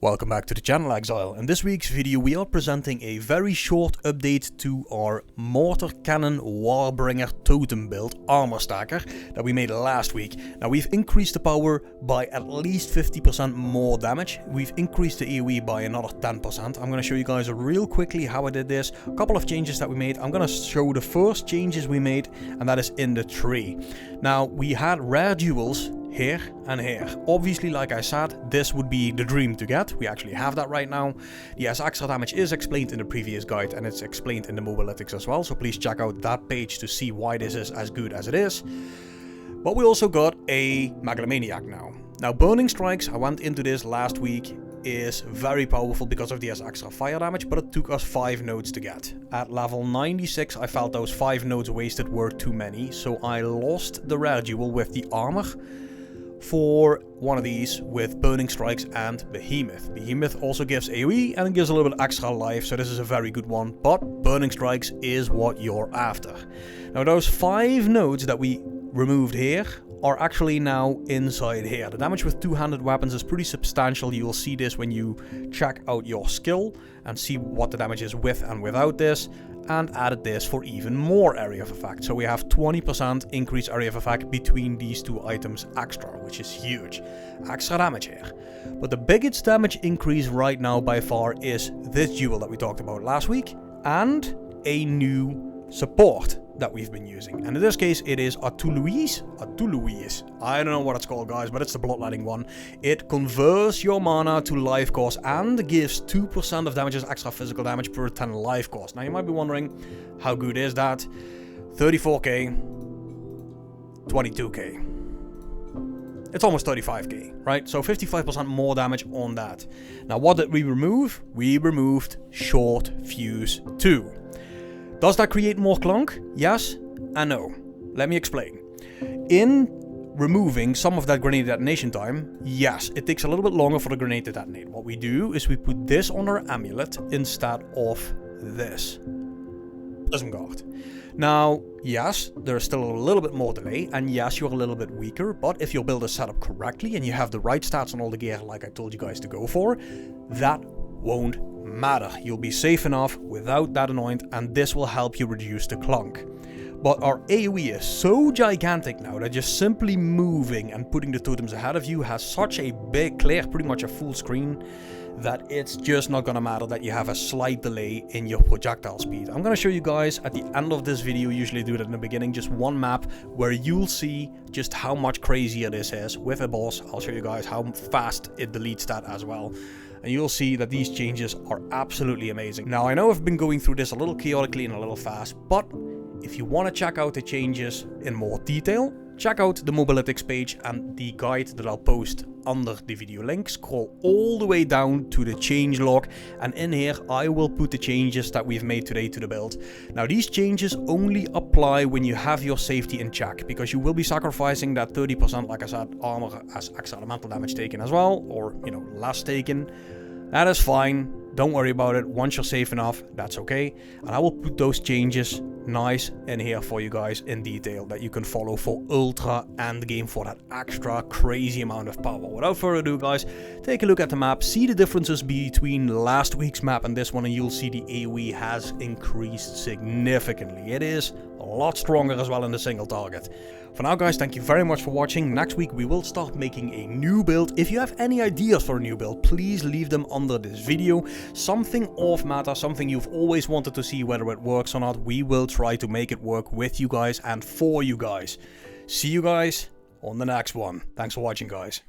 Welcome back to the channel, Exile. In this week's video we are presenting a very short update to our Mortar Cannon Warbringer Totem build armor stacker that we made last week. Now we've increased the power by at least 50% more damage. We've increased the AOE by another 10%. I'm going to show you guys real quickly how I did this. A couple of changes that we made. I'm going to show the first changes we made, and that is in the tree. Now we had rare jewels here and here. Obviously, like I said, this would be the dream to get. We actually have that right now. The extra damage is explained in the previous guide, and it's explained in the mopbalytics as well, so please check out that page to see why this is as good as it is. But we also got a megalomaniac now. Now burning strikes, I went into this last week, is very powerful because of the extra fire damage, but it took us 5 nodes to get. At level 96 I felt those 5 nodes wasted were too many, so I lost the rare jewel with the armor for one of these with burning strikes and behemoth. Behemoth also gives AOE and it gives a little bit extra life, so this is a very good one, but burning strikes is what you're after. Now those 5 nodes that we removed here are actually now inside here. The damage with two-handed weapons is pretty substantial. You will see this when you check out your skill and see what the damage is with and without this, and added this for even more area of effect. So we have 20% increased area of effect between these two items extra, which is huge. Extra damage here. But the biggest damage increase right now by far is this jewel that we talked about last week, and a new support that we've been using. And in this case it is lytylisius. I don't know what it's called, guys, but it's the bloodletting one. It converts your mana to life cost and gives 2% of damage as extra physical damage per 10 life cost. Now you might be wondering, how good is that? 34k, 22k. It's almost 35k, right? So 55% more damage on that. Now what did we remove? We removed short fuse 2. Does that create more clunk? Yes and no. Let me explain. In removing some of that grenade detonation time, yes, it takes a little bit longer for the grenade to detonate. What we do is we put this on our amulet instead of this. Prism guard. Now, yes, there's still a little bit more delay, and yes, you're a little bit weaker, but if your build is set up correctly and you have the right stats on all the gear like I told you guys to go for, that won't matter. You'll be safe enough without that annoyance, and this will help you reduce the clunk. But our AOE is so gigantic now that just simply moving and putting the totems ahead of you has such a big clear, pretty much a full screen, that it's just not gonna matter that you have a slight delay in your projectile speed. I'm gonna show you guys at the end of this video, usually do that in the beginning, just one map where you'll see just how much crazier this is with a boss. I'll show you guys how fast it deletes that as well. And you'll see that these changes are absolutely amazing. Now I know I've been going through this a little chaotically and a little fast, but if you want to check out the changes in more detail, check out the mopbalytics page and the guide that I'll post under the video link. Scroll all the way down to the changelog, and in here I will put the changes that we've made today to the build. Now these changes only apply when you have your safety in check, because you will be sacrificing that 30%, like I said, armor as extra elemental damage taken as well, or you know, less taken. That is fine, don't worry about it. Once you're safe enough, that's okay. And I will put those changes nice in here for you guys in detail that you can follow for ultra endgame, for that extra crazy amount of power. Without further ado, guys, take a look at the map, see the differences between last week's map and this one, and you'll see the AOE has increased significantly. It is a lot stronger as well in the single target. For now, guys, thank you very much for watching. Next week we will start making a new build. If you have any ideas for a new build, please leave them under this video. Something off meta, something you've always wanted to see, whether it works or not, we will try to make it work with you guys and for you guys. See you guys on the next one. Thanks for watching, guys.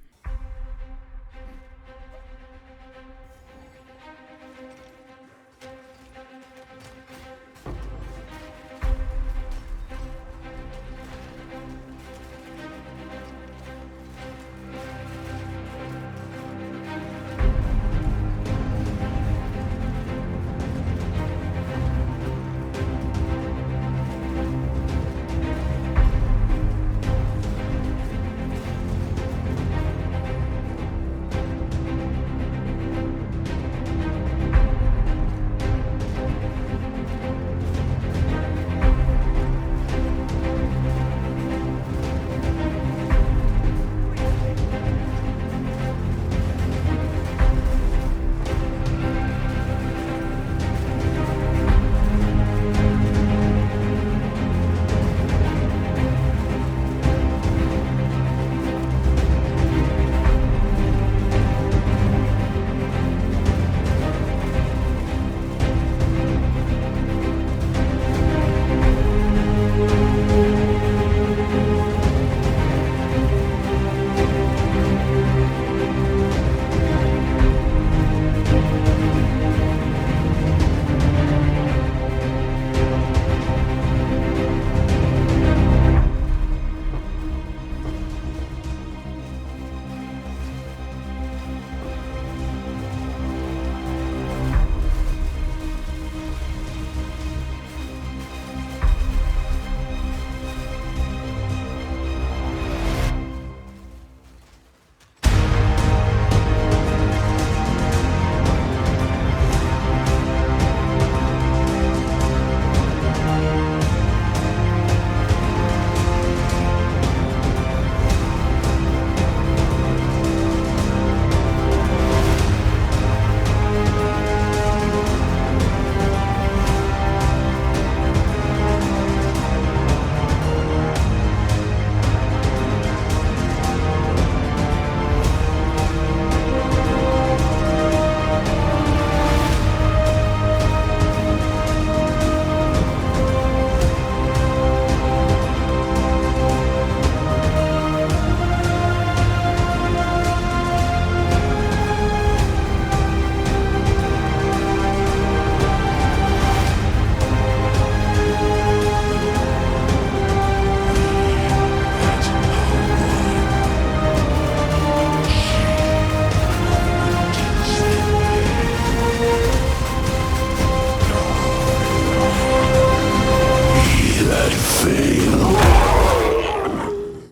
fate.